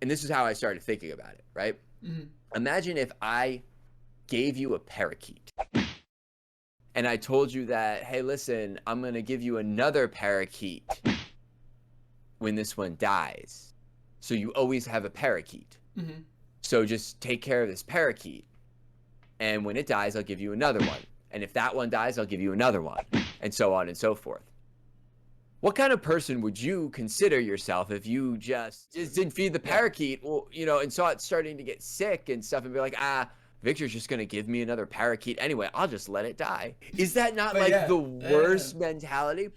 and this is how I started thinking about it, right? Imagine if I gave you a parakeet and I told you that, hey, listen, I'm going to give you another parakeet when this one dies. So you always have a parakeet. So just take care of this parakeet. And when it dies, I'll give you another one. And if that one dies, I'll give you another one. And so on and so forth. What kind of person would you consider yourself if you just didn't feed the parakeet, and saw it starting to get sick and stuff and be like, Victor's just going to give me another parakeet anyway. I'll just let it die. Is that not the worst mentality?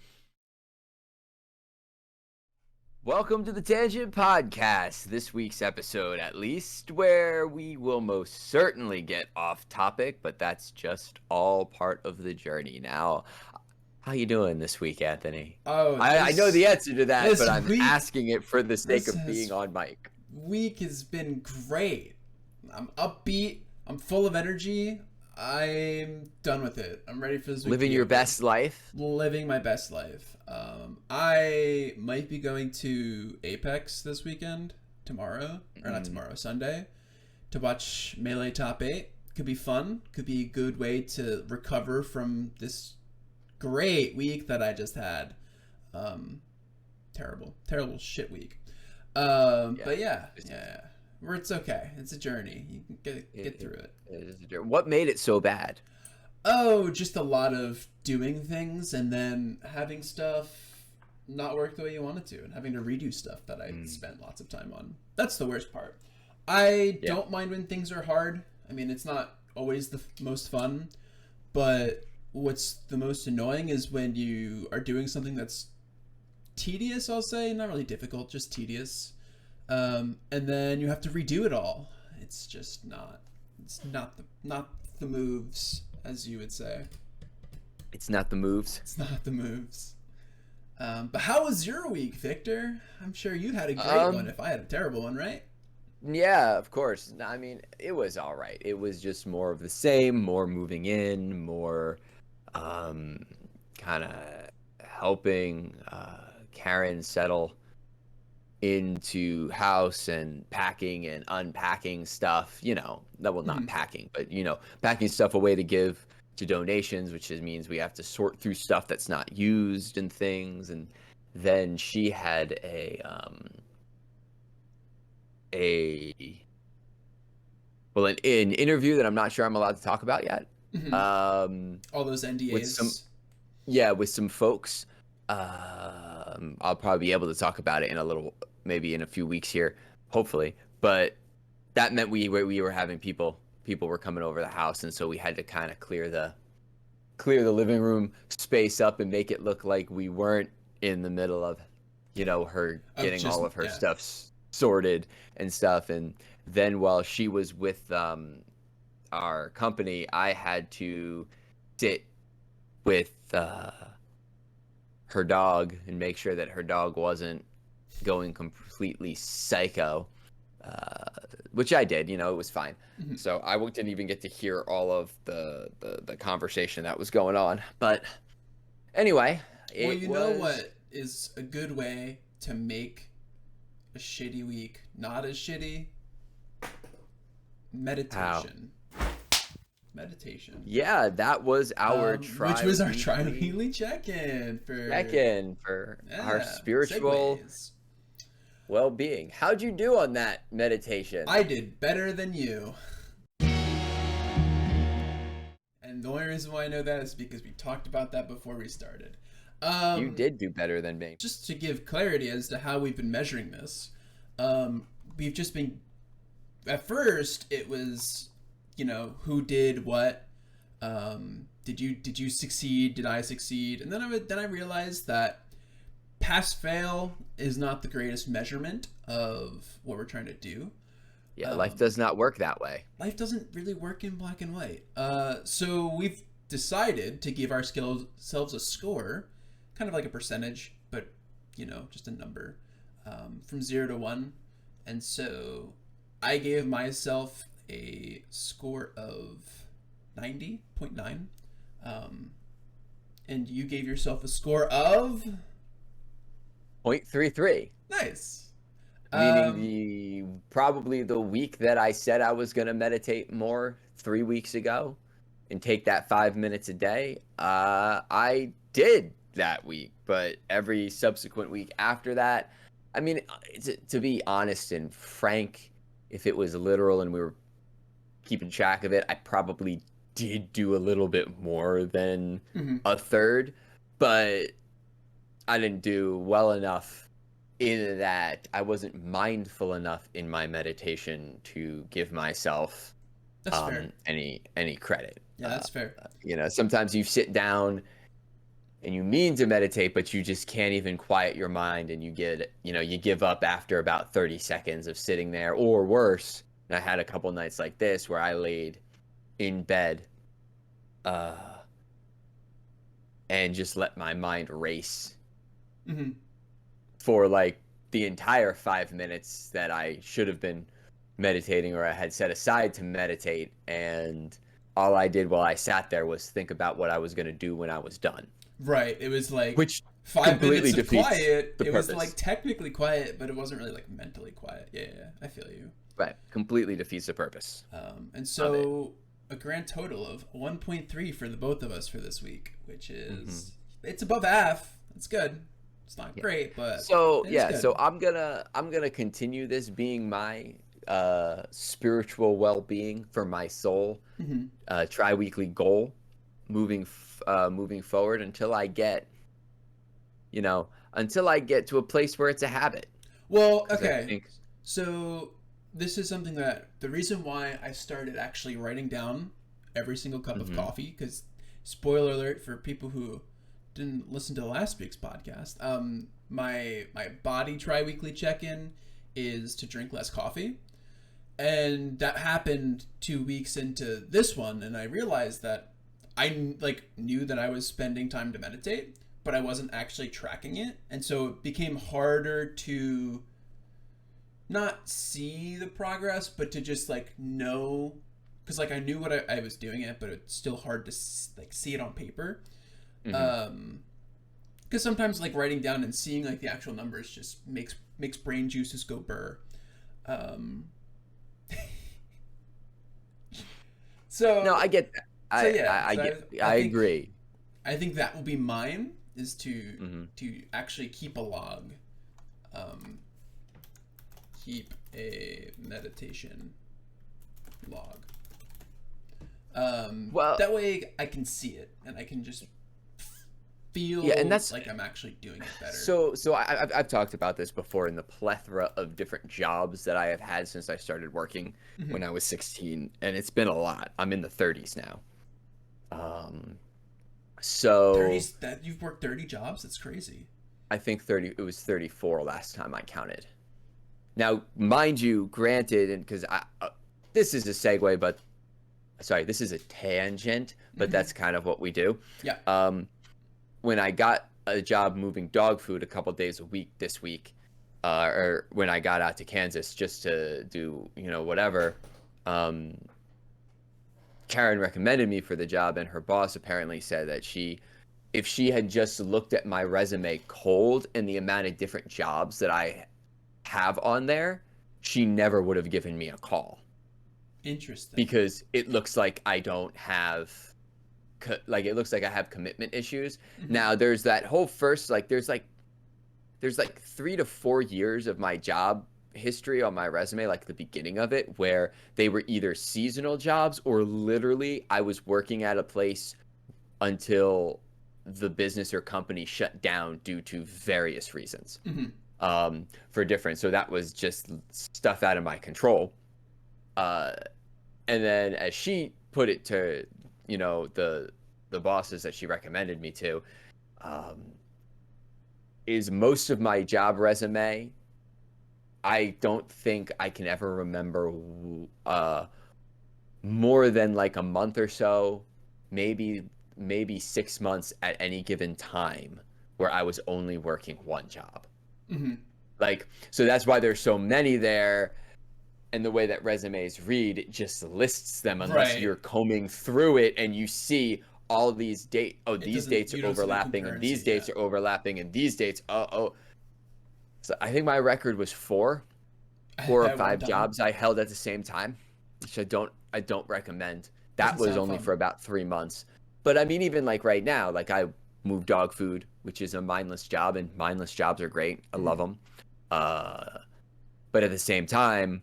Welcome to the Tangent Podcast, this week's episode at least, where we will most certainly get off topic, but that's just all part of the journey. Now, how you doing this week, Anthony? I know the answer to that, but I'm asking it for the sake of being on mic. Week has been great. I'm upbeat. I'm full of energy. I'm done with it. I'm ready for this week. Living your best life? Living my best life. I might be going to Apex this weekend, Sunday, to watch Melee Top 8. Could be fun. Could be a good way to recover from this great week that I just had. Terrible shit week. But yeah. Where it's okay. It's a journey. You can get through it. It is a journey. What made it so bad? Oh, just a lot of doing things and then having stuff not work the way you want it to and having to redo stuff that I spent lots of time on. That's the worst part. I don't mind when things are hard. I mean, it's not always the most fun, but what's the most annoying is when you are doing something that's tedious, I'll say. Not really difficult, just tedious. And then you have to redo it all. It's just not the moves, as you would say. It's not the moves. It's not the moves. But how was your week, Victor? I'm sure you had a great one if I had a terrible one, right? Yeah, of course. I mean, it was all right. It was just more of the same, more moving in, more kind of helping Karen settle into house and packing and unpacking stuff, not packing, but packing stuff away to give to donations, which means we have to sort through stuff that's not used and things. And then she had an interview that I'm not sure I'm allowed to talk about yet. All those NDAs. With some folks. I'll probably be able to talk about it maybe in a few weeks here, hopefully. But that meant we were having people were coming over the house, and so we had to kind of clear the living room space up and make it look like we weren't in the middle of, her getting all of her stuff sorted and stuff. And then while she was with our company, I had to sit with her dog and make sure that her dog wasn't going completely psycho, which I did. It was fine. So I didn't even get to hear all of the conversation that was going on. But anyway, know what is a good way to make a shitty week not as shitty? Meditation. How? Meditation. Yeah, that was our which was our tri-weekly check-in for our spiritual well-being. How'd you do on that meditation? I did better than you. And the only reason why I know that is because we talked about that before we started. You did do better than me. Just to give clarity as to how we've been measuring this, we've just been... At first, it was, who did what. Did you succeed? Did I succeed? And then I realized that pass-fail is not the greatest measurement of what we're trying to do. Yeah, life does not work that way. Life doesn't really work in black and white. So we've decided to give ourselves a score, kind of like a percentage, but, just a number, from 0 to 1. And so I gave myself a score of 90.9. And you gave yourself a score of 0.33. Nice. Meaning the probably the week that I said I was going to meditate more 3 weeks ago and take that 5 minutes a day, I did that week. But every subsequent week after that, I mean, to be honest and frank, if it was literal and we were keeping track of it, I probably did do a little bit more than a third, but I didn't do well enough in that I wasn't mindful enough in my meditation to give myself any credit. Yeah, that's fair. Sometimes you sit down and you mean to meditate, but you just can't even quiet your mind, and you give up after about 30 seconds of sitting there, or worse. And I had a couple nights like this where I laid in bed and just let my mind race for like the entire 5 minutes that I should have been meditating or I had set aside to meditate. And all I did while I sat there was think about what I was going to do when I was done. Right. It was like which 5 minutes of quiet. It was like technically quiet, but it wasn't really like mentally quiet. Yeah, I feel you. Right. Completely defeats the purpose. And so a grand total of 1.3 for the both of us for this week, which is it's above half. It's good. It's not great, but so I'm gonna continue this being my spiritual well-being for my soul tri-weekly goal moving forward until I get to a place where it's a habit. Well, okay. So this is something that the reason why I started actually writing down every single cup of coffee, because spoiler alert for people who didn't listen to last week's podcast, my body tri-weekly check-in is to drink less coffee. And that happened 2 weeks into this one, and I realized that I knew that I was spending time to meditate, but I wasn't actually tracking it. And so it became harder to not see the progress, but to just know, because I knew what I was doing it, but it's still hard to see it on paper. Because sometimes writing down and seeing the actual numbers just makes brain juices go burr. So no, I get that. I agree. I think that will be mine, is to actually keep a log, keep a meditation log. Well, that way I can see it and I can just feel and that's like I'm actually doing it better. So I've talked about this before in the plethora of different jobs that I have had since I started working when I was 16, and it's been a lot. I'm in the 30s now. So 30s, that you've worked 30 jobs? That's crazy. I think 30. It was 34 last time I counted. Now, mind you, granted, and because this is a segue, but sorry, this is a tangent, but that's kind of what we do. Yeah. When I got a job moving dog food a couple days a week this week, or when I got out to Kansas just to do, whatever, Karen recommended me for the job, and her boss apparently said that if she had just looked at my resume cold and the amount of different jobs that I have on there, she never would have given me a call. Interesting. Because it looks like I don't have... it looks like I have commitment issues. Now there's that whole first, there's 3 to 4 years of my job history on my resume, the beginning of it, where they were either seasonal jobs or literally I was working at a place until the business or company shut down due to various reasons for different. So that was just stuff out of my control. And then as she put it to the bosses that she recommended me to, is most of my job resume, I don't think I can ever remember more than a month or so, maybe 6 months at any given time where I was only working one job. So that's why there's so many there. And the way that resumes read, it just lists them unless you're combing through it and you see all these dates. Oh, these dates are overlapping, and these dates are overlapping, and these dates. So I think my record was 4. 4 or at one 5 time. jobs I held at the same time, which I don't recommend. That Doesn't was sound only fun. for about 3 months. But I mean, even like right now, like I move dog food, which is a mindless job, and mindless jobs are great. I love them. But at the same time,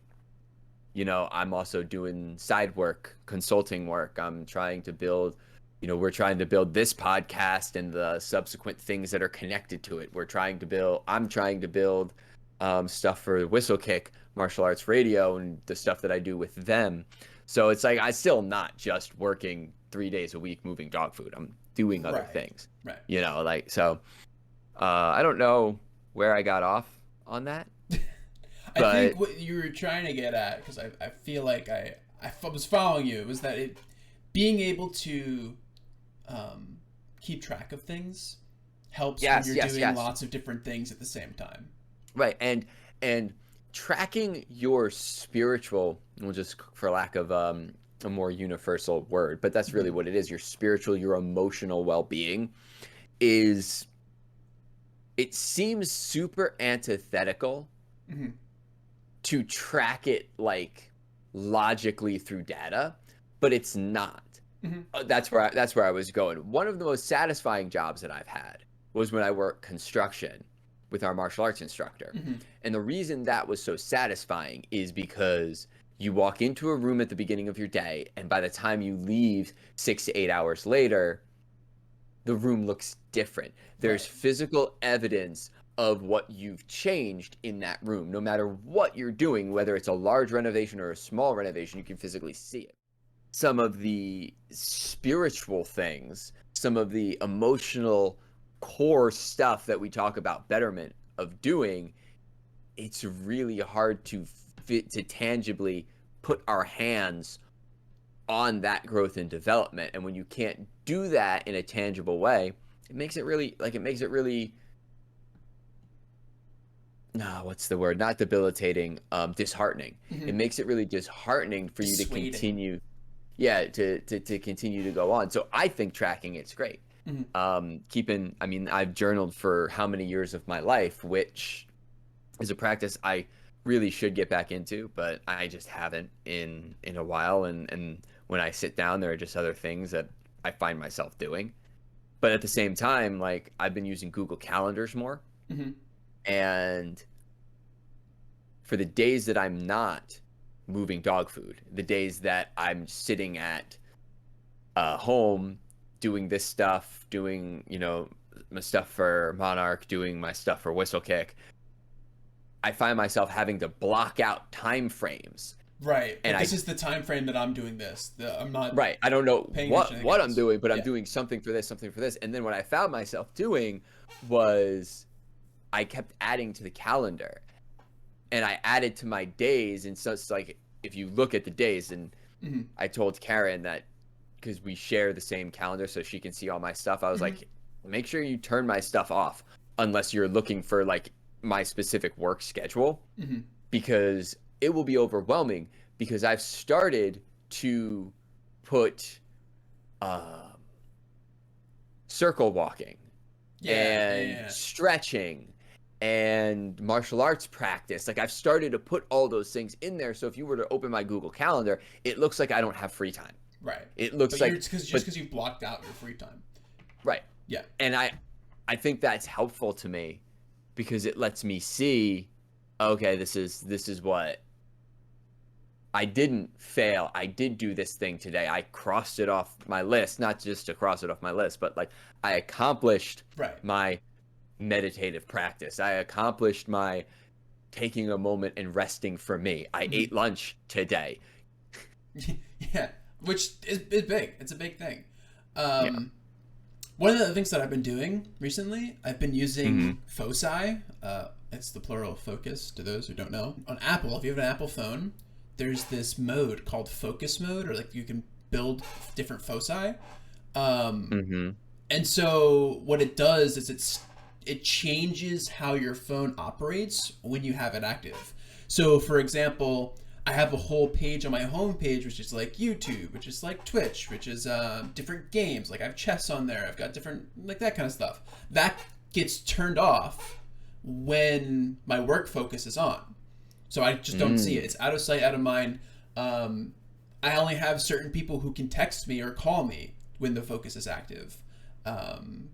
I'm also doing side work, consulting work. I'm trying to build, we're trying to build this podcast and the subsequent things that are connected to it. I'm trying to build stuff for Whistlekick Martial Arts Radio and the stuff that I do with them. So it's like I still not just working 3 days a week moving dog food. I'm doing other Right. things. Right. Like so. I don't know where I got off on that, I think but what you were trying to get at, because I feel like I was following you, was that being able to keep track of things helps when yes, you're yes, doing yes. lots of different things at the same time. Right. And tracking your spiritual, well, just for lack of a more universal word, but that's really Mm-hmm. what it is. Your spiritual, your emotional well-being is, it seems super antithetical Mm-hmm. to track it like logically through data, but it's not. Mm-hmm. That's where I was going. One of the most satisfying jobs that I've had was when I worked construction with our martial arts instructor. Mm-hmm. And the reason that was so satisfying is because you walk into a room at the beginning of your day, and by the time you leave 6 to 8 hours later, the room looks different. There's Right. physical evidence of what you've changed in that room. No matter what you're doing, whether it's a large renovation or a small renovation, you can physically see it. Some of the spiritual things, some of the emotional core stuff that we talk about betterment of doing, it's really hard to tangibly put our hands on that growth and development. And when you can't do that in a tangible way, it makes it really no, what's the word? Not debilitating, disheartening. Mm-hmm. It makes it really disheartening for you to Dissuading. continue, yeah, to continue to go on. So I think tracking it's great. Mm-hmm. I mean, I've journaled for how many years of my life, which is a practice I really should get back into, but I just haven't in a while. And when I sit down, there are just other things that I find myself doing. But at the same time, like I've been using Google Calendars more, Mm-hmm. and for the days that I'm not moving dog food, the days that I'm sitting at home doing this stuff, doing my stuff for Monarch, doing my stuff for Whistlekick, I find myself having to block out time frames. Right. And But this is the time frame that I'm doing this. I'm not I don't know paying attention to anything what I'm else. doing, but I'm Yeah. doing something for this, something for this. And then what I found myself doing was I kept adding to the calendar, and I added to my days. And so it's like, if you look at the days, and Mm-hmm. I told Karen that, because we share the same calendar so she can see all my stuff, I was Mm-hmm. like, make sure you turn my stuff off unless you're looking for like my specific work schedule, Mm-hmm. because it will be overwhelming, because I've started to put circle walking Yeah. and Yeah. stretching and martial arts practice. Like I've started to put all those things in there. So if you were to open my Google Calendar, it looks like I don't have free time. Right. It looks But like you're just because you blocked out your free time. right. Yeah. And I think that's helpful to me, because it lets me see, okay, this is what I didn't fail. I did do this thing today. I crossed it off my list, not just to cross it off my list, but like I accomplished Right. my meditative practice. I accomplished my taking a moment and resting for me. I Mm-hmm. ate lunch today. Yeah. Which is big. It's a big thing. Yeah. One of the things that I've been doing recently, I've been using Mm-hmm. foci. It's the plural of focus, to those who don't know. On Apple, if you have an Apple phone, there's this mode called focus mode, or like you can build different foci. Mm-hmm. And so what it does is it changes how your phone operates when you have it active. So for example, I have a whole page on my home page which is like YouTube, which is like Twitch, which is different games. Like I have chess on there. I've got different like that kind of stuff. That gets turned off when my work focus is on. So I just don't see it. It's out of sight, out of mind. I only have certain people who can text me or call me when the focus is active. And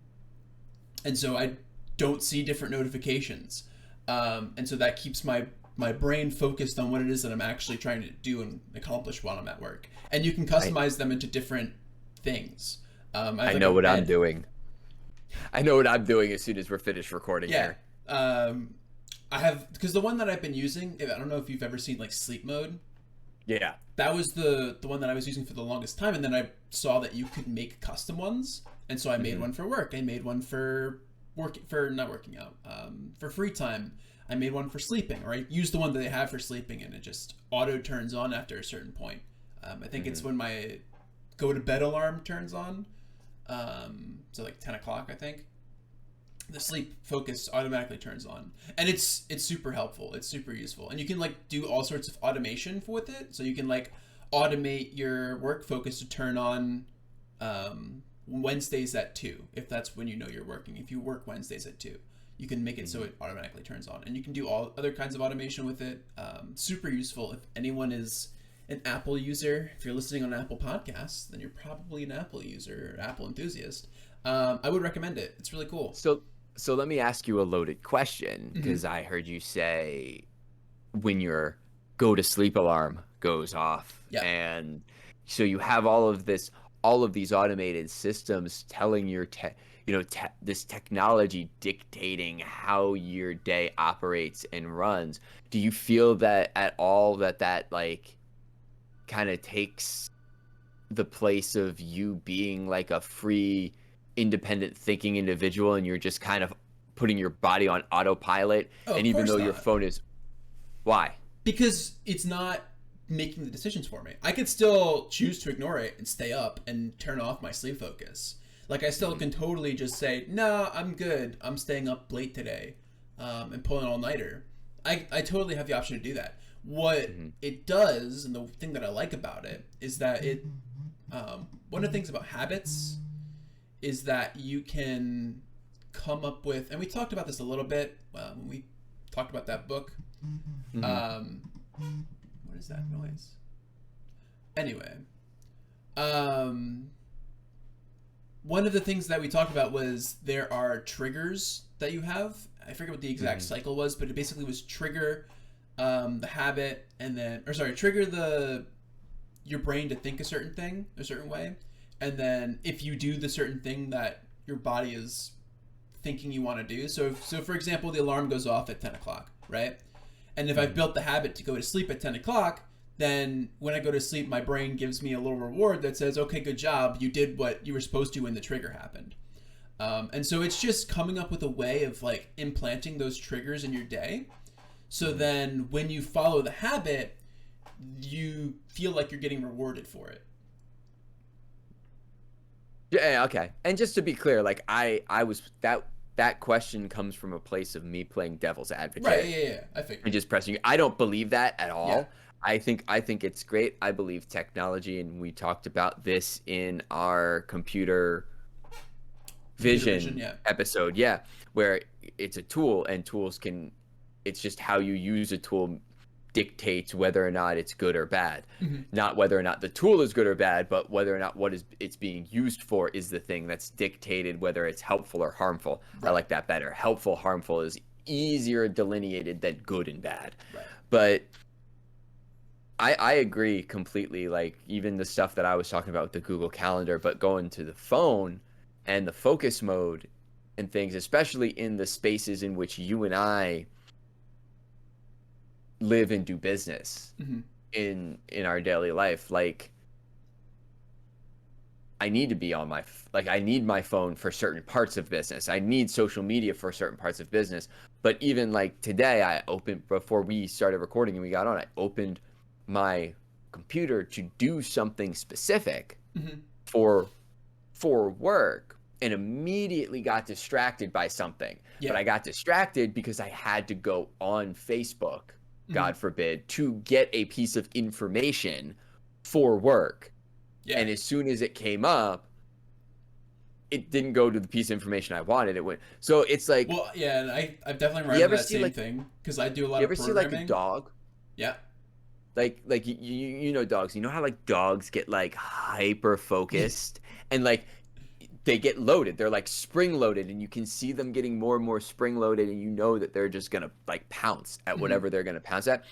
so I don't see different notifications. And so that keeps my brain focused on what it is that I'm actually trying to do and accomplish while I'm at work. And you can customize them into different things. I know what I'm doing. I know what I'm doing as soon as we're finished recording here. I have, because the one that I've been using, I don't know if you've ever seen like sleep mode. Yeah. That was the one that I was using for the longest time, and then I saw that you could make custom ones, and so I made one for work. I made one for not working out, for free time. I made one for sleeping, or I used the one that they have for sleeping, and it just auto turns on after a certain point. I think it's when my go to bed alarm turns on, so like 10 o'clock, I think. The sleep focus automatically turns on, and it's super helpful. It's super useful, and you can like do all sorts of automation with it. So you can like automate your work focus to turn on Wednesdays at 2, if that's when you know you're working. If you work Wednesdays at 2, you can make it so it automatically turns on, and you can do all other kinds of automation with it. Super useful. If anyone is an Apple user, if you're listening on Apple Podcasts, then you're probably an Apple user or Apple enthusiast. I would recommend it. It's really cool. So let me ask you a loaded question, because I heard you say when your go to sleep alarm goes off, and so you have all of these automated systems telling your this technology dictating how your day operates and runs. Do you feel that at all that like kind of takes the place of you being like a free, independent thinking individual, and you're just kind of putting your body on autopilot? And even though your phone is, why? Because it's not making the decisions for me. I could still choose to ignore it and stay up and turn off my sleep focus. Like I still can totally just say, no, I'm good, I'm staying up late today, and pull an all-nighter. I totally have the option to do that. What it does, and the thing that I like about it, is that it one of the things about habits is that you can come up with, and we talked about this a little bit when we talked about that book. What is that noise? Anyway, one of the things that we talked about was there are triggers that you have. I forget what the exact cycle was, but it basically was trigger the habit, and then, trigger your brain to think a certain thing a certain way. And then if you do the certain thing that your body is thinking you want to do. So for example, the alarm goes off at 10 o'clock, right? And if I've built the habit to go to sleep at 10 o'clock, then when I go to sleep, my brain gives me a little reward that says, okay, good job. You did what you were supposed to when the trigger happened. And so it's just coming up with a way of like implanting those triggers in your day. So then when you follow the habit, you feel like you're getting rewarded for it. Yeah, okay. And just to be clear, like I was that question comes from a place of me playing devil's advocate. Right, yeah. I figured. And just pressing you. I don't believe that at all. Yeah. I think it's great. I believe technology, and we talked about this in our computer vision episode, where it's a tool, and it's just how you use a tool dictates whether or not it's good or bad. Not whether or not the tool is good or bad, but whether or not it's being used for is the thing that's dictated whether it's helpful or harmful. Right. I like that better. Helpful, harmful is easier delineated than good and bad. Right. But I agree completely. Like even the stuff that I was talking about with the Google Calendar, but going to the phone and the focus mode and things, especially in the spaces in which you and I live and do business in our daily life. Like I need to be on I need my phone for certain parts of business. I need social media for certain parts of business. But even like today, before we started recording and we got on, I opened my computer to do something specific for work, and immediately got distracted by something. But I got distracted because I had to go on Facebook, God forbid, to get a piece of information for work. And as soon as it came up, it didn't go to the piece of information I wanted. It went. So it's like, well, yeah, and I've definitely run into that same thing because I do a lot of programming. You ever see like a dog? Yeah. Like you know dogs. You know how like dogs get like hyper focused and like they get loaded. They're like spring loaded, and you can see them getting more and more spring loaded, and you know that they're just gonna like pounce at whatever they're gonna pounce at.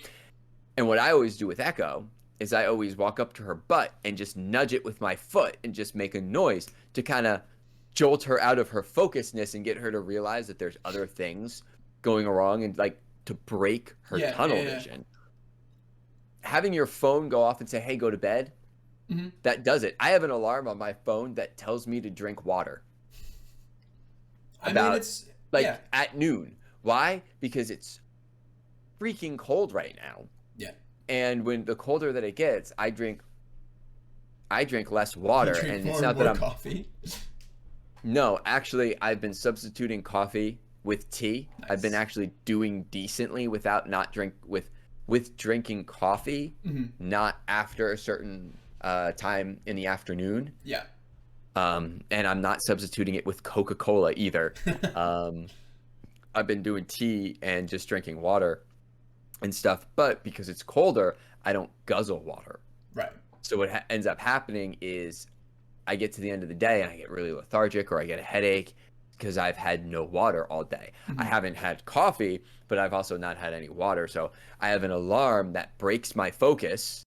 And what I always do with Echo is I always walk up to her butt and just nudge it with my foot and just make a noise to kind of jolt her out of her focusness and get her to realize that there's other things going wrong and like to break her tunnel vision. Having your phone go off and say, hey, go to bed, that does it. I have an alarm on my phone that tells me to drink water. I mean, it's at noon. Why? Because it's freaking cold right now. Yeah. And when the colder that it gets, I drink less water. And it's not that I'm coffee. No, actually, I've been substituting coffee with tea. Nice. I've been actually doing decently without with drinking coffee, not after a certain time in the afternoon. Yeah. And I'm not substituting it with Coca-Cola either. I've been doing tea and just drinking water and stuff, but because it's colder, I don't guzzle water. Right. So what ends up happening is I get to the end of the day and I get really lethargic or I get a headache because I've had no water all day. I haven't had coffee, but I've also not had any water. So I have an alarm that breaks my focus.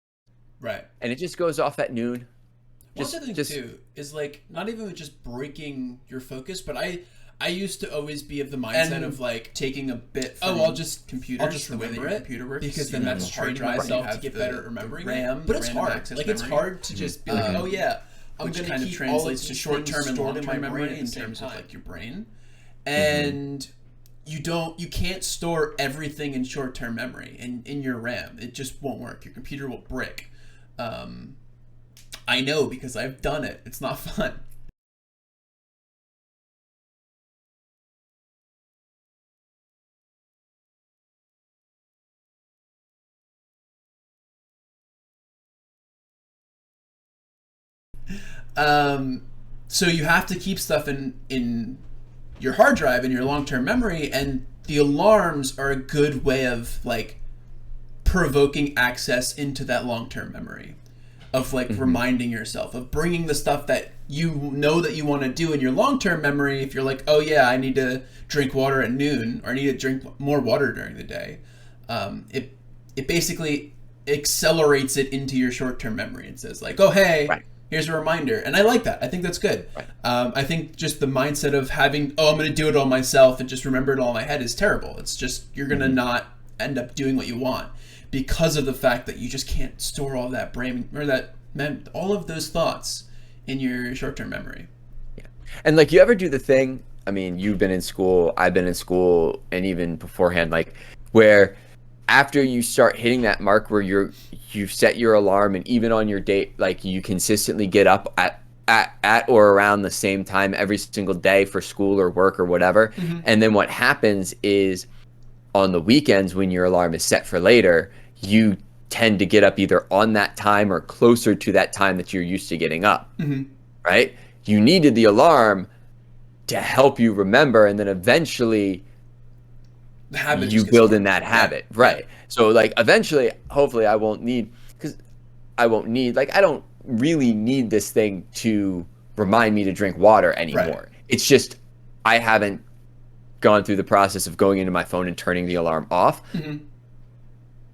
Right. And it just goes off at noon. One other thing too is like not even just breaking your focus, but I used to always be of the mindset of like taking a bit from I'll just remember it computer works, because then that's training myself to get better at remembering RAM. But it's hard. Like it's hard to just be like, oh yeah, I'm going to keep translates to short-term and long-term memory in terms of like your brain. And you can't store everything in short-term memory in your RAM. It just won't work. Your computer will brick. I know because I've done it. It's not fun. So you have to keep stuff in your hard drive and your long-term memory, and the alarms are a good way of like provoking access into that long-term memory, of like reminding yourself of bringing the stuff that you know that you want to do in your long-term memory. If you're like, oh yeah, I need to drink water at noon, or I need to drink more water during the day, it basically accelerates it into your short-term memory and says like, oh hey, here's a reminder. And I like that. I think that's good. I think just the mindset of having, I'm going to do it all myself and just remember it all in my head is terrible. It's just, you're going to not end up doing what you want because of the fact that you just can't store all that brain or all of those thoughts in your short-term memory. Yeah. And like, you ever do the thing, I mean, you've been in school, I've been in school, and even beforehand, like where after you start hitting that mark where you've set your alarm, and even on your date, like you consistently get up at or around the same time every single day for school or work or whatever. And then what happens is on the weekends when your alarm is set for later, you tend to get up either on that time or closer to that time that you're used to getting up. Right? You needed the alarm to help you remember, and then eventually you build in that habit. Right. So like eventually, hopefully I don't really need this thing to remind me to drink water anymore. It's just I haven't gone through the process of going into my phone and turning the alarm off.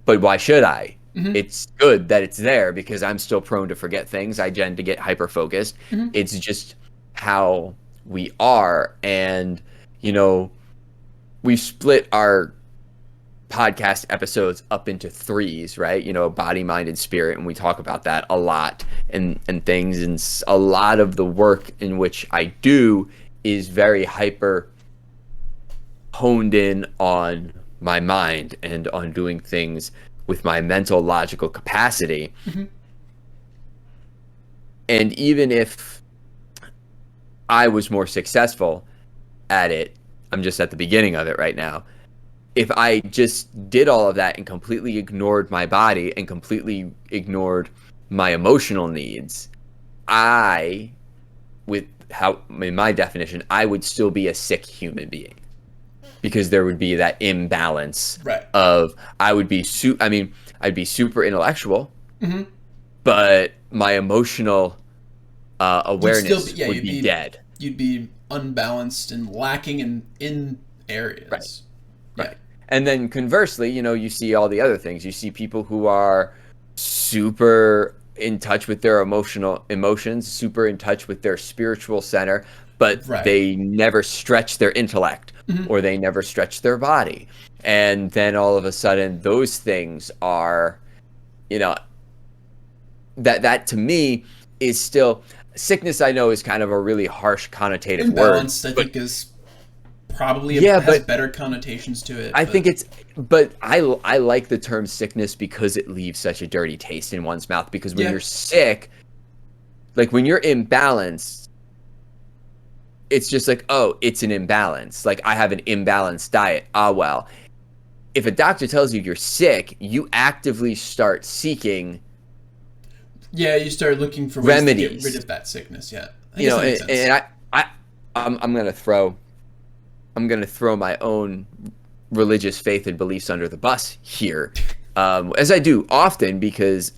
But why should I? It's good that it's there because I'm still prone to forget things. I tend to get hyper focused. It's just how we are. And you know, we've split our podcast episodes up into threes, right? You know, body, mind, and spirit. And we talk about that a lot and things. And a lot of the work in which I do is very hyper honed in on my mind and on doing things with my mental logical capacity. And even if I was more successful at it, I'm just at the beginning of it right now. If I just did all of that and completely ignored my body and completely ignored my emotional needs, in my definition, I would still be a sick human being, because there would be that imbalance of I would be I'd be super intellectual, Mm-hmm. but my emotional awareness would you'd be be dead. you'd be unbalanced and lacking in Right. areas. Yeah. Right. And then conversely, you see all the other things. You see people who are super in touch with their emotions, super in touch with their spiritual center, but Right. they never stretch their intellect Mm-hmm. or they never stretch their body. And then all of a sudden those things are, you know, that to me is still sickness. I know is kind of a really harsh connotative word, Imbalanced, I but think, is probably yeah, has but better connotations to it. I But think but I like the term sickness because it leaves such a dirty taste in one's mouth. Because when yeah, you're sick, like when you're imbalanced, it's just like, oh, it's an imbalance. Like I have an imbalanced diet. Ah, well, if a doctor tells you you're sick, you actively start seeking yeah, you start looking for ways to get rid remedies. of that sickness. Yeah, I guess that makes sense. And I'm gonna throw my own religious faith and beliefs under the bus here, as I do often, because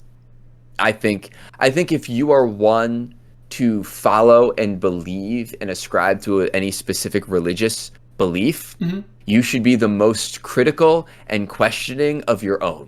I think if you are one to follow and believe and ascribe to any specific religious belief, Mm-hmm. you should be the most critical and questioning of your own.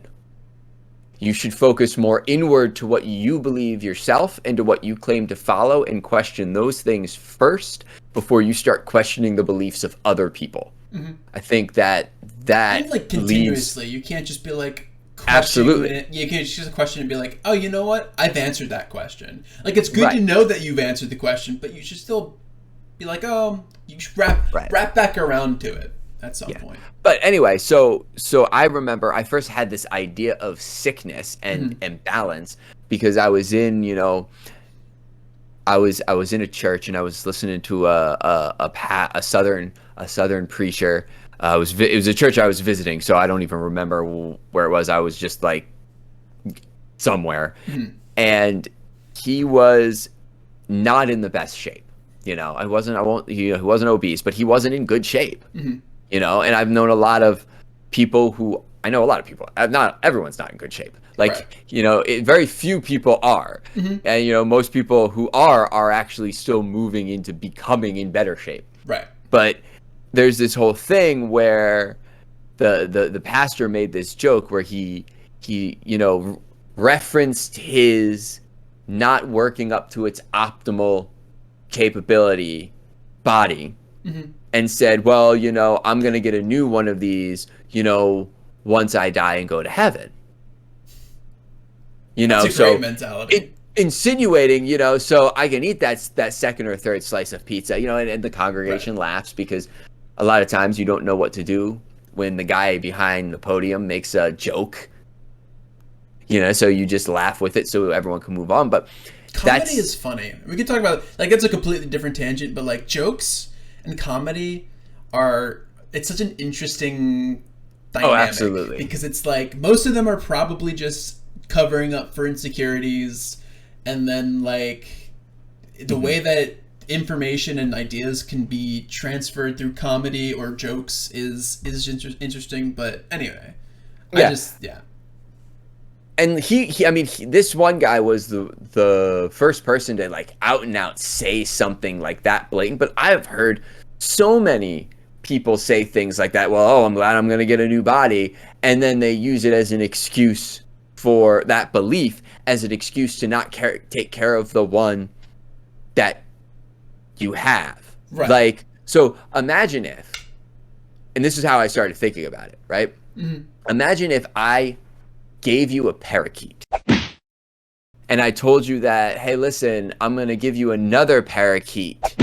You should focus more inward to what you believe yourself and to what you claim to follow and question those things first before you start questioning the beliefs of other people. Mm-hmm. I think that And like leads continuously, you can't just be like questioning absolutely it. You can't just question and be like, oh, you know what? I've answered that question. Like it's good to right. know that you've answered the question, but you should still be like, oh, you should Right. wrap back around to it at some point. But anyway, so I remember I first had this idea of sickness and balance because I was in, I was in a church and I was listening to a southern preacher. It was a church I was visiting, so I don't even remember where it was. I was just like somewhere, and he was not in the best shape. He wasn't obese, but he wasn't in good shape. And I've known a lot of people not everyone's not in good shape. Like, Right. very few people are. And, most people who are actually still moving into becoming in better shape. Right. But there's this whole thing where the pastor made this joke where he referenced his not working up to its optimal capability body and said, well, I'm going to get a new one of these, once I die and go to heaven. That's a great mentality. Insinuating, so I can eat that second or third slice of pizza, and the congregation laughs because a lot of times you don't know what to do when the guy behind the podium makes a joke, so you just laugh with it so everyone can move on. But comedy is funny. We could talk about, like, it's a completely different tangent, but like jokes and comedy it's such an interesting dynamic. Oh, absolutely. Because it's like most of them are probably just covering up for insecurities, and then like the way that information and ideas can be transferred through comedy or jokes is interesting. But anyway, And this one guy was the first person to like out and out say something like that blatant. But I've heard so many people say things like that. Well, oh, I'm glad I'm going to get a new body. And then they use it as an excuse for that belief, as an excuse to not take care of the one that you have. Right. Like, so imagine if, and this is how I started thinking about it, right? Imagine if I gave you a parakeet and I told you that, hey, listen, I'm going to give you another parakeet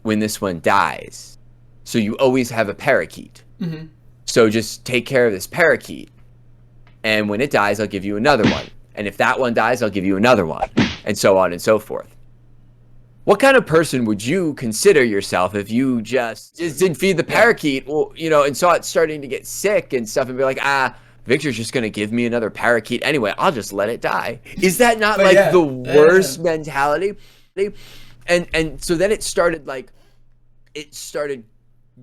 when this one dies. So you always have a parakeet. So just take care of this parakeet. And when it dies, I'll give you another one. And if that one dies, I'll give you another one. And so on and so forth. What kind of person would you consider yourself if you just didn't feed the parakeet, and saw it starting to get sick and stuff and be like, Victor's just going to give me another parakeet anyway. I'll just let it die. Is that not the worst mentality? And so then it started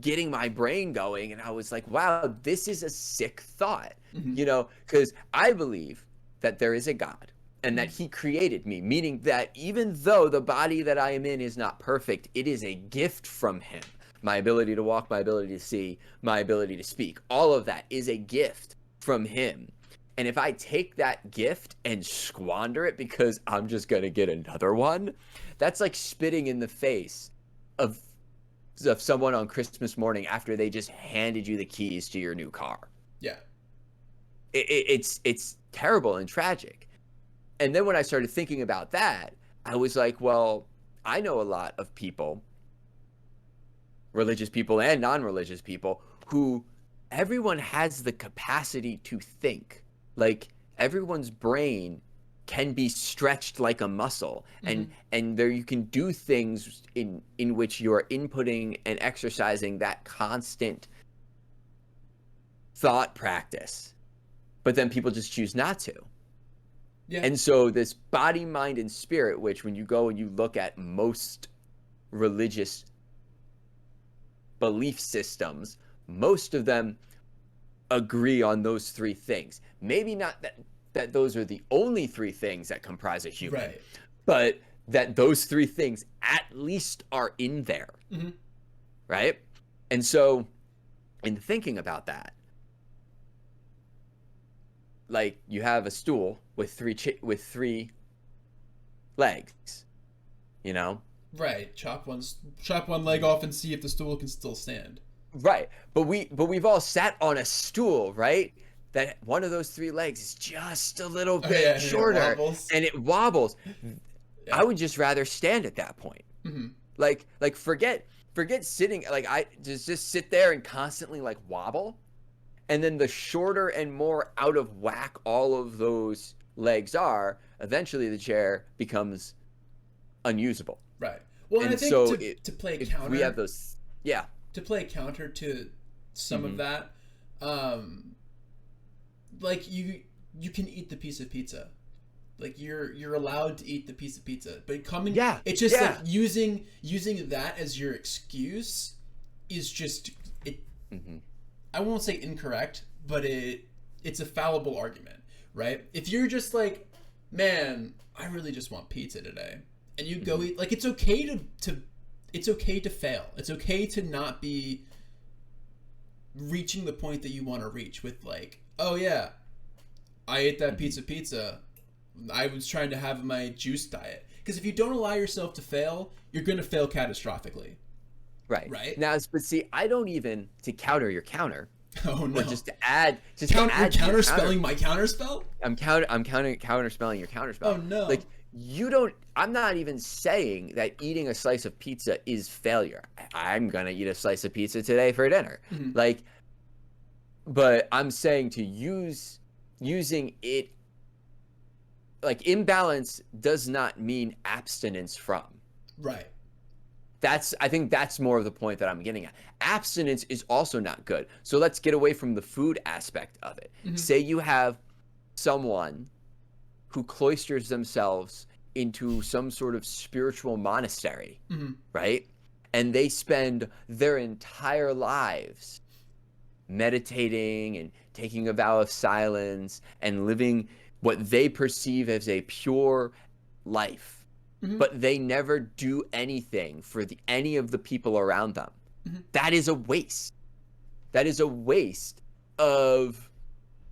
getting my brain going, and I was like, wow, this is a sick thought, Mm-hmm. you know, because I believe that there is a God and that Mm-hmm. he created me, meaning that even though the body that I am in is not perfect, it is a gift from him. My ability to walk, my ability to see, my ability to speak, all of that is a gift from him. And if I take that gift and squander it because I'm just going to get another one, that's like spitting in the face of someone on Christmas morning after they just handed you the keys to your new car. Yeah. It's terrible and tragic. And then when I started thinking about that, I was like, well, I know a lot of people, religious people and non-religious people, who everyone has the capacity to think. Like everyone's brain can be stretched like a muscle, Mm-hmm. and there you can do things in which you're inputting and exercising that constant thought practice, but then people just choose not to. Yeah. And so this body, mind, and spirit, which when you go and you look at most religious belief systems, most of them agree on those three things. Maybe not that those are the only three things that comprise a human, Right. but that those three things at least are in there. Mm-hmm. Right? And so in thinking about that, like you have a stool with three legs, you know? Right. Chop one leg off and see if the stool can still stand. Right. But we've all sat on a stool, right? That one of those three legs is just a little Oh, bit yeah, shorter and it wobbles. Yeah. I would just rather stand at that point. Mm-hmm. Like forget sitting, like I just sit there and constantly like wobble. And then the shorter and more out of whack all of those legs are, eventually the chair becomes unusable. Right. Well, and I think so to play if counter, we have those, yeah. to play counter to some of Mm-hmm. that, like you can eat the piece of pizza, like you're allowed to eat the piece of pizza, but it's just like using that as your excuse is just it. Mm-hmm. I won't say incorrect, but it's a fallible argument, right? If you're just like, man, I really just want pizza today, and you go eat, like it's okay to fail. It's okay to not be reaching the point that you want to reach with like, oh yeah, I ate that pizza. I was trying to have my juice diet. Because if you don't allow yourself to fail, you're going to fail catastrophically. Right. Now, but see, I don't even, to counter your counter. Oh no! Or just to add, you're counterspelling my counterspell. I'm counterspelling your counterspell. Oh no! Like you don't. I'm not even saying that eating a slice of pizza is failure. I'm gonna eat a slice of pizza today for dinner. Mm-hmm. Like, but I'm saying to using it. Like imbalance does not mean abstinence from. Right. I think that's more of the point that I'm getting at. Abstinence is also not good. So let's get away from the food aspect of it. Mm-hmm. Say you have someone who cloisters themselves into some sort of spiritual monastery, right? And they spend their entire lives meditating and taking a vow of silence and living what they perceive as a pure life. But they never do anything for any of the people around them. That is a waste. That is a waste of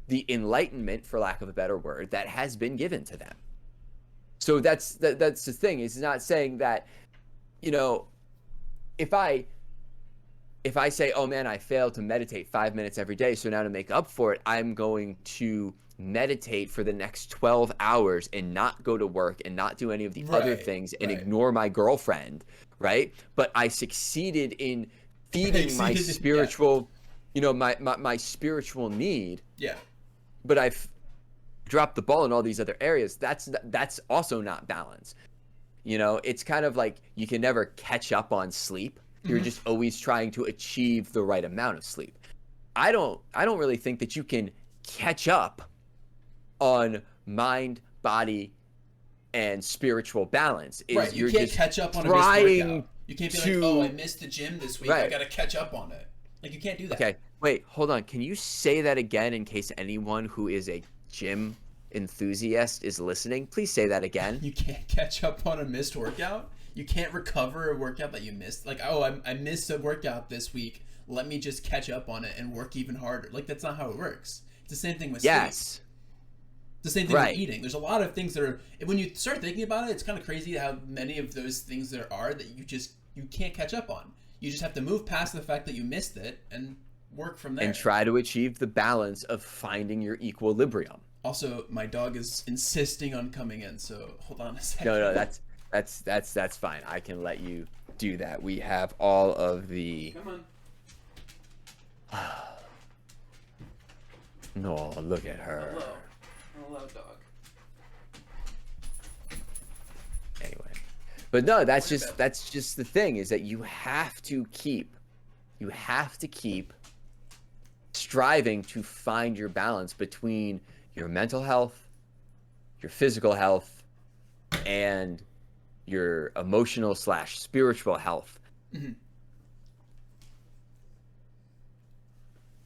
the enlightenment, for lack of a better word, that has been given to them. So that's the thing. It's not saying that, you know, if I say, oh man, I failed to meditate 5 minutes every day, so now to make up for it, I'm going to meditate for the next 12 hours and not go to work and not do any of the other things and ignore my girlfriend, right? But I succeeded in feeding my spiritual, you know, my spiritual need. Yeah. But I've dropped the ball in all these other areas. That's also not balance. You know, it's kind of like you can never catch up on sleep. You're just always trying to achieve the right amount of sleep. I don't really think that you can catch up on mind, body, and spiritual balance. Right, you can't catch up on a missed workout. You can't be like, oh, I missed the gym this week. Right. I got to catch up on it. Like, you can't do that. Okay, wait, hold on. Can you say that again in case anyone who is a gym enthusiast is listening? Please say that again. You can't catch up on a missed workout. You can't recover a workout that you missed. Like, oh, I missed a workout this week. Let me just catch up on it and work even harder. Like, that's not how it works. It's the same thing with sleep. It's the same thing with eating. There's a lot of things that are, when you start thinking about it, it's kind of crazy how many of those things there are that you can't catch up on. You just have to move past the fact that you missed it and work from there. And try to achieve the balance of finding your equilibrium. Also, my dog is insisting on coming in, so hold on a second. No, that's fine. I can let you do that. We have all of the... Come on. No, look at her. Hello, dog. Anyway, but no, that's just the thing, is that you have to keep striving to find your balance between your mental health, your physical health, and your emotional / spiritual health. Mm-hmm.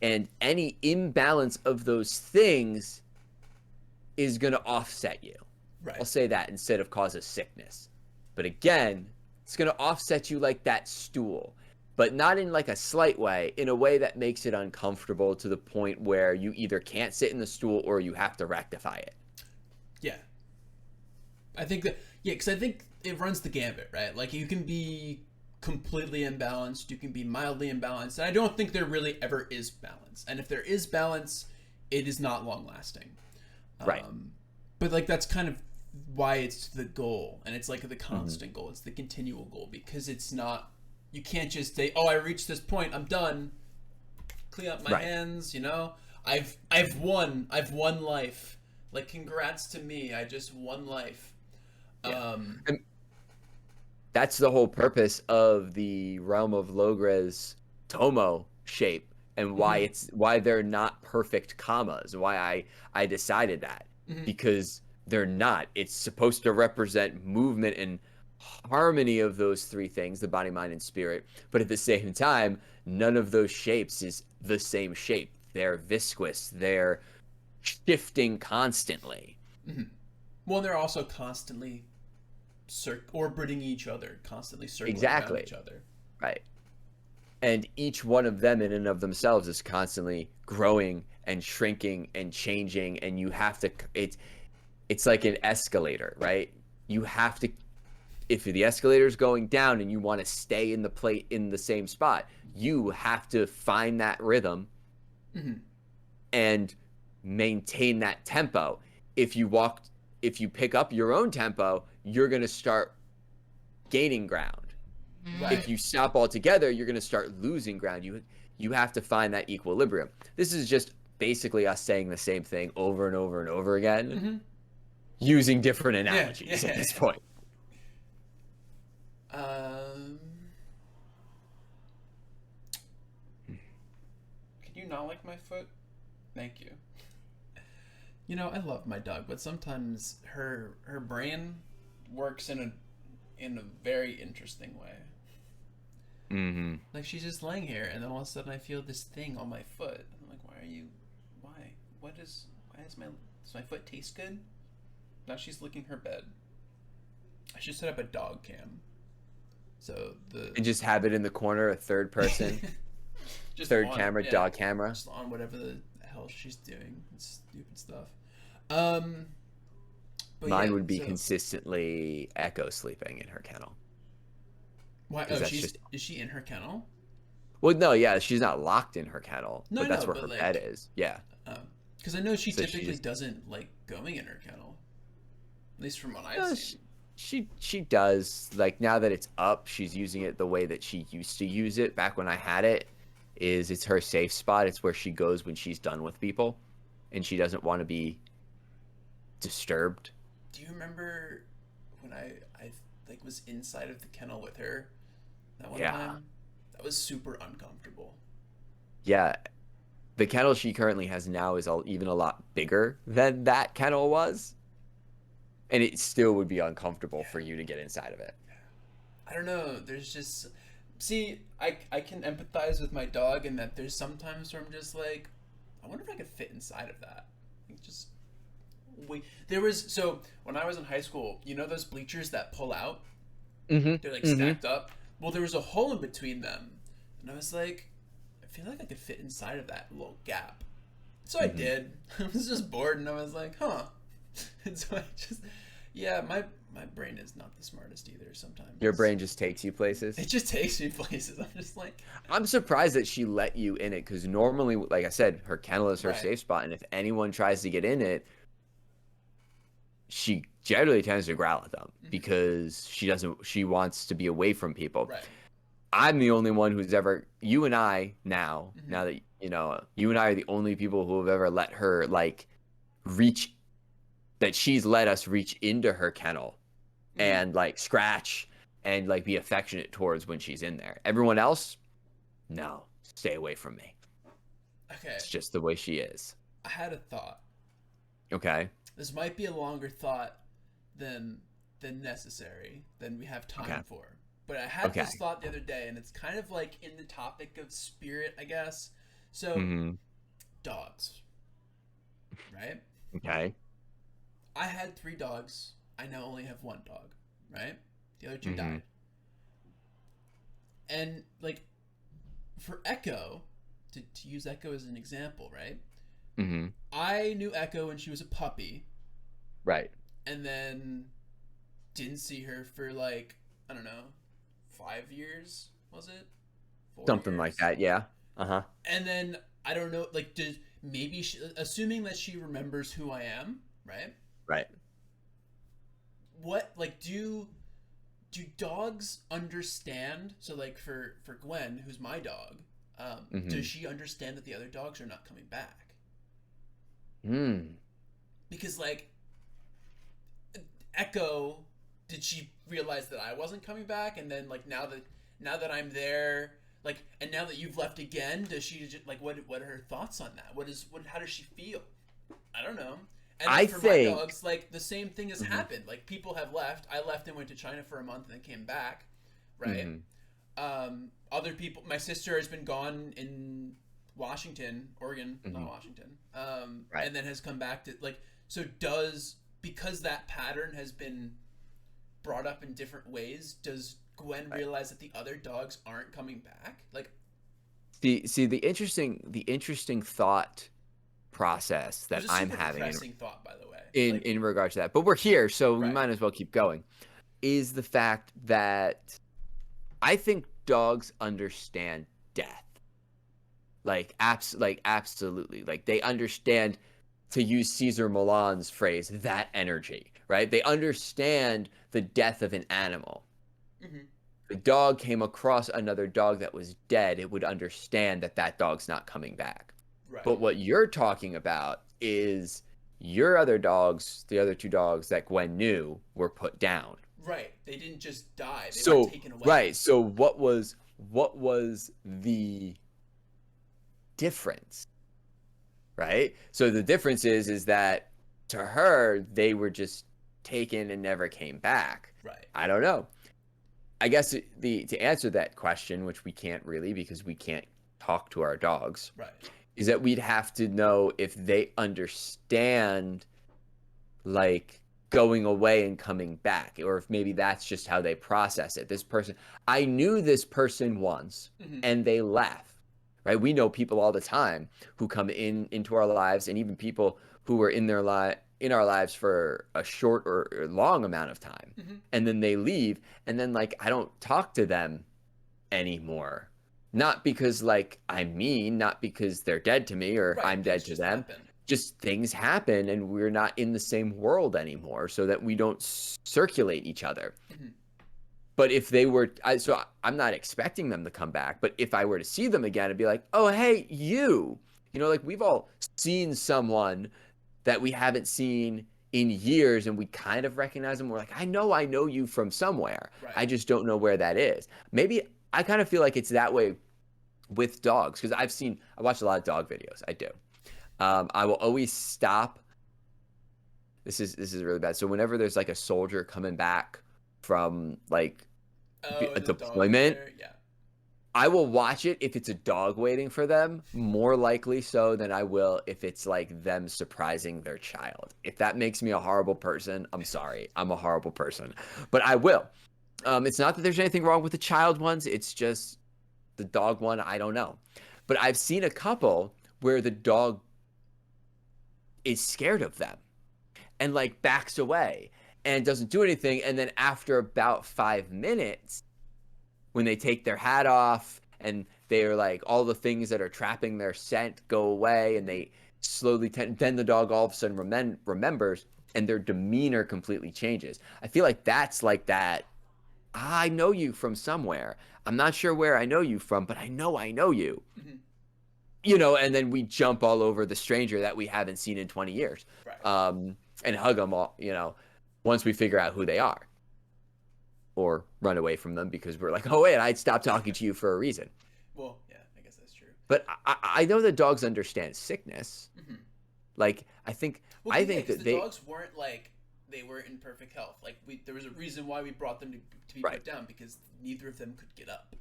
And any imbalance of those things is going to offset you. Right. I'll say that, instead of cause a sickness. But again, it's going to offset you like that stool, but not in like a slight way, in a way that makes it uncomfortable to the point where you either can't sit in the stool or you have to rectify it. Yeah. I think because I think it runs the gambit, right? Like, you can be completely imbalanced, you can be mildly imbalanced, and I don't think there really ever is balance. And if there is balance, it is not long lasting. Right. But like, that's kind of why it's the goal, and it's like the constant goal. It's the continual goal, because it's not, you can't just say, oh, I reached this point, I'm done, clean up my hands, you know, I've won life, like, congrats to me, I just won life. And that's the whole purpose of the realm of Logres Tomo shape, and why why they're not perfect commas, why I decided that. Because they're not. It's supposed to represent movement and harmony of those three things, the body, mind, and spirit. But at the same time, none of those shapes is the same shape. They're viscous. They're shifting constantly. Well, they're also constantly orbiting each other, constantly circling around each other. Right. And each one of them in and of themselves is constantly growing and shrinking and changing, and you have to, it's like an escalator, right? You have to, if the escalator is going down and you want to stay in the same spot, you have to find that rhythm and maintain that tempo. If you pick up your own tempo, you're going to start gaining ground. Right. If you stop altogether, you're going to start losing ground. You have to find that equilibrium. This is just basically us saying the same thing over and over and over again, using different analogies at this point. Can you not like my foot? Thank you. You know, I love my dog, but sometimes her brain works in a very interesting way. Like, she's just laying here, and then all of a sudden I feel this thing on my foot. I'm like, why does my foot taste good? Now she's licking her bed. I should set up a dog cam. And just have it in the corner, a third person, just third camera, dog camera. Just on whatever the hell she's doing. It's stupid stuff. Mine would be consistently echo sleeping in her kennel. Why? Oh, is she in her kennel? Well, no, yeah, she's not locked in her kennel, but that's where her bed is. Yeah. Because I know she typically doesn't like going in her kennel. At least from what I've seen. She does. Like, now that it's up, she's using it the way that she used to use it back when I had it. It's her safe spot. It's where she goes when she's done with people, and she doesn't want to be disturbed. Do you remember when I like was inside of the kennel with her that one time? That was super uncomfortable. Yeah. The kennel she currently has now is even a lot bigger than that kennel was. And it still would be uncomfortable for you to get inside of it. I don't know. There's just see, I can empathize with my dog in that there's sometimes where I'm just like, I wonder if I could fit inside of that. Like, just wait. There was so when I was in high school, you know those bleachers that pull out? They're like Mm-hmm. Mm-hmm. stacked up. Well, there was a hole in between them, and I was like, I feel like I could fit inside of that little gap. So I Mm-hmm. did. I was just bored, and I was like, huh. And so I just, yeah, my brain is not the smartest either. Your Sometimes brain just takes you places. it just takes me places. I'm just like, I'm surprised that she let you in it because normally, like I said, her kennel is her right, safe spot, and if anyone tries to get in it, she generally tends to growl at them mm-hmm. because she wants to be away from people. Right, I'm the only one who's ever, you and I mm-hmm. now that, you and I are the only people who have ever let her like reach, that she's let us reach into her kennel Mm-hmm. and like scratch and like be affectionate towards when she's in there. Everyone else, no, stay away from me. Okay. It's just the way she is. I had a thought. Okay. This might be a longer thought than necessary than we have Okay. time for. But I had Okay. this thought the other day, and it's kind of like in the topic of spirit, I guess. So, Mm-hmm. dogs, right? Okay. I had 3 dogs. I now only have 1 dog, right? The other 2 Mm-hmm. died. And, like, for Echo, to use Echo as an example, right? Mm-hmm. I knew Echo when she was a puppy, Right. and then didn't see her for, like, I don't know, 5 years, was it? Four Something like years? that. Yeah. Uh-huh. And then, I don't know, like, did maybe she, assuming that she remembers who I am, right? Right. What, like, do dogs understand? So, like, for Gwen, who's my dog, Mm-hmm. does she understand that the other dogs are not coming back? Mm. Because, like, Echo, did she realize that I wasn't coming back? And then, like, now that I'm there, like, and now that you've left again, does she just, like, what are her thoughts on that? How does she feel? I don't know. And then I for my think. dogs, like, the same thing has Mm-hmm. happened. Like, people have left. I left and went to China for a month and then came back, right? Mm-hmm. Other people, my sister has been gone in Washington, Oregon, not Mm-hmm. Washington, Right. and then has come back to, like, so does, because that pattern has been brought up in different ways, does Gwen Right. realize that the other dogs aren't coming back? Like, See the interesting thought process it was that a I'm super having depressing thought, by the way. in Like, in regards to that, but we're here, so we right, might as well keep going. Is the fact that I think dogs understand death, like absolutely, like they understand, to use Caesar Milan's phrase, that energy, right? They understand the death of an animal. mm-hmm, If a dog came across another dog that was dead, it would understand that that dog's not coming back. right, But what you're talking about is your other dogs, the other 2 dogs that Gwen knew, were put down. right. They didn't just die; they weren't So, taken away. right. So what was the difference? Right? So the difference is that to her they were just taken and never came back. Right, I don't know. I guess the to answer that question, which we can't really because we can't talk to our dogs, right, is that we'd have to know if they understand like going away and coming back, or if maybe that's just how they process it. This person, I knew this person once mm-hmm, and they left, right? We know people all the time who come into our lives, and even people who were in our lives for a short or long amount of time, mm-hmm. and then they leave, and then like I don't talk to them anymore. Not because like I'm mean, not because they're dead to me or Right. I'm Things dead to just them. happen. Just things happen and we're not in the same world anymore, so that we don't circulate each other. Mm-hmm. But if they were, so I'm not expecting them to come back, but if I were to see them again, I'd be like, oh, hey, like we've all seen someone that we haven't seen in years and we kind of recognize them. We're like, I know you from somewhere. Right. I just don't know where that is. Maybe I kind of feel like it's that way with dogs because I watch a lot of dog videos. I do. I will always stop. This is really bad. So whenever there's like a soldier coming back from like Oh, a and the dog's deployment, there. Yeah. I will watch it if it's a dog waiting for them, more likely so than I will if it's like them surprising their child. If that makes me a horrible person, I'm sorry. I'm a horrible person. But I will. It's not that there's anything wrong with the child ones, it's just the dog one, I don't know. But I've seen a couple where the dog is scared of them and like backs away and doesn't do anything. And then after about 5 minutes, when they take their hat off and they're like all the things that are trapping their scent go away and they slowly then the dog all of a sudden remembers and their demeanor completely changes. I feel like that's like that. I know you from somewhere. I'm not sure where I know you from, but I know you. Mm-hmm. And then we jump all over the stranger that we haven't seen in 20 years. Right. And hug them all, once we figure out who they are. Or run away from them because we're like, oh, wait, I'd stop talking to you for a reason. Well, yeah, I guess that's true. But I know that dogs understand sickness. Mm-hmm. Like, I think that the dogs weren't like, they weren't in perfect health. Like, there was a reason why we brought them to be put down, because neither of them could get up.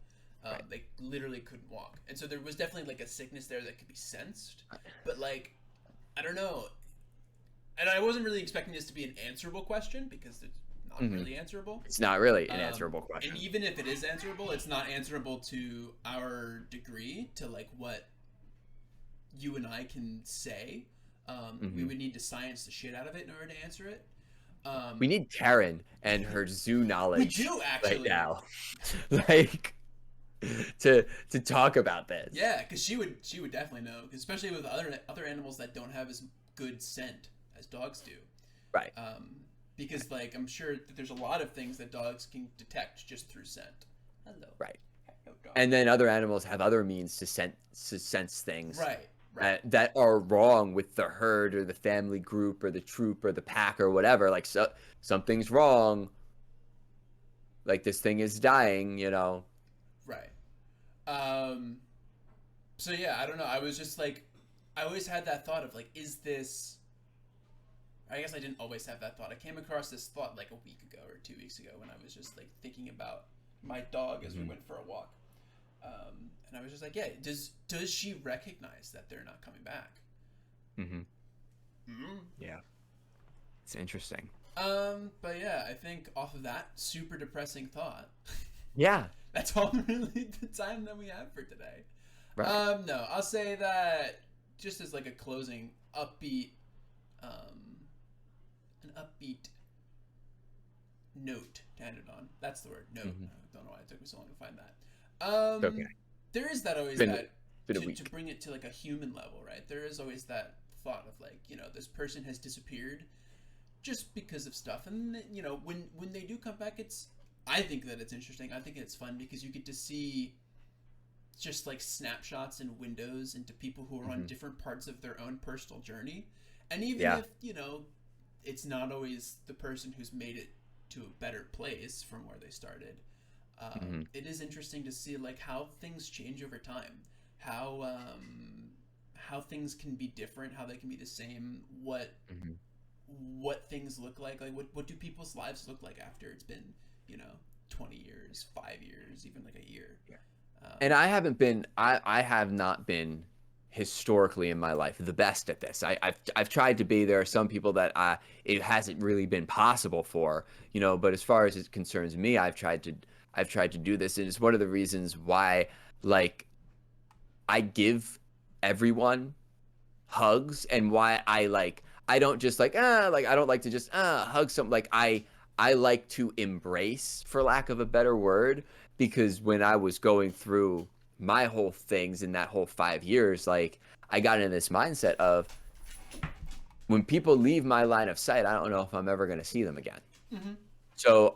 They literally couldn't walk. And so there was definitely like a sickness there that could be sensed. But like, I don't know. And I wasn't really expecting this to be an answerable question, because it's not really answerable. It's not really an answerable question. And even if it is answerable, it's not answerable to our degree, to like what you and I can say. We would need to science the shit out of it in order to answer it. We need Karen and her zoo knowledge. We do, actually. Right now. Like, to talk about this. Yeah, because she would definitely know, especially with other animals that don't have as good scent as dogs do. Right. Because like I'm sure that there's a lot of things that dogs can detect just through scent. Hello. Right. Hello, dog. And then other animals have other means to sense things. Right. That are wrong with the herd or the family group or the troop or the pack or whatever. Like, so something's wrong. Like, this thing is dying, Right. So yeah, I don't know. I was just like, I always had that thought of like, is this? I guess I didn't always have that thought. I came across this thought like a week ago or 2 weeks ago when I was just like thinking about my dog as we went for a walk. And I was just like, yeah, does she recognize that they're not coming back? Yeah. It's interesting. But yeah, I think off of that super depressing thought. Yeah. That's all really the time that we have for today. Right. No, I'll say that just as like a closing upbeat, an upbeat note to end it on. That's the word, note. I don't know why it took me so long to find that. Okay. There is that always to bring it to like a human level, right? There is always that thought of like, this person has disappeared just because of stuff, and when they do come back, I think that it's interesting. I think it's fun because you get to see just like snapshots and windows into people who are on different parts of their own personal journey, and even if it's not always the person who's made it to a better place from where they started. It is interesting to see like how things change over time, how things can be different, how they can be the same, what things look like what do people's lives look like after it's been 20 years, 5 years, even like a year. And I have not been historically in my life the best at this. I've tried to be. There are some people that it hasn't really been possible for, but as far as it concerns me, I've tried to do this, and it's one of the reasons why, like, I give everyone hugs, and why I don't just I don't like to just hug some, like I like to embrace, for lack of a better word, because when I was going through my whole things in that whole 5 years, like, I got in this mindset of, when people leave my line of sight, I don't know if I'm ever going to see them again. So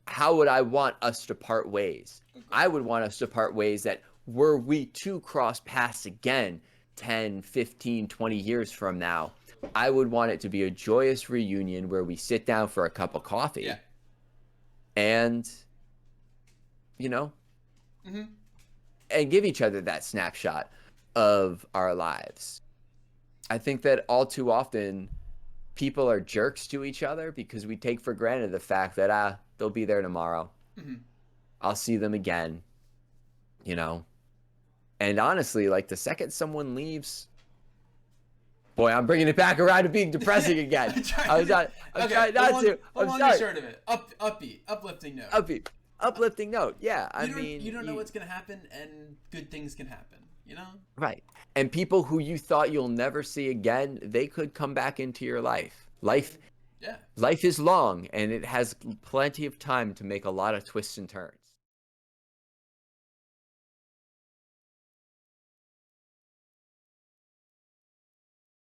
how would I want us to part ways? I would want us to part ways that, were we to cross paths again 10, 15, 20 years from now, I would want it to be a joyous reunion where we sit down for a cup of coffee and, and give each other that snapshot of our lives. I think that all too often people are jerks to each other because we take for granted the fact that they'll be there tomorrow. I'll see them again, you know? And honestly, like the second someone leaves, boy, I'm bringing it back around to being depressing again. I'm trying not to. I'm sorry. Short of it. Upbeat, uplifting note. Uplifting note. Yeah, I mean, you don't know what's gonna happen, and good things can happen. You know. Right. And people who you thought you'll never see again, they could come back into your life. Life is long, and it has plenty of time to make a lot of twists and turns.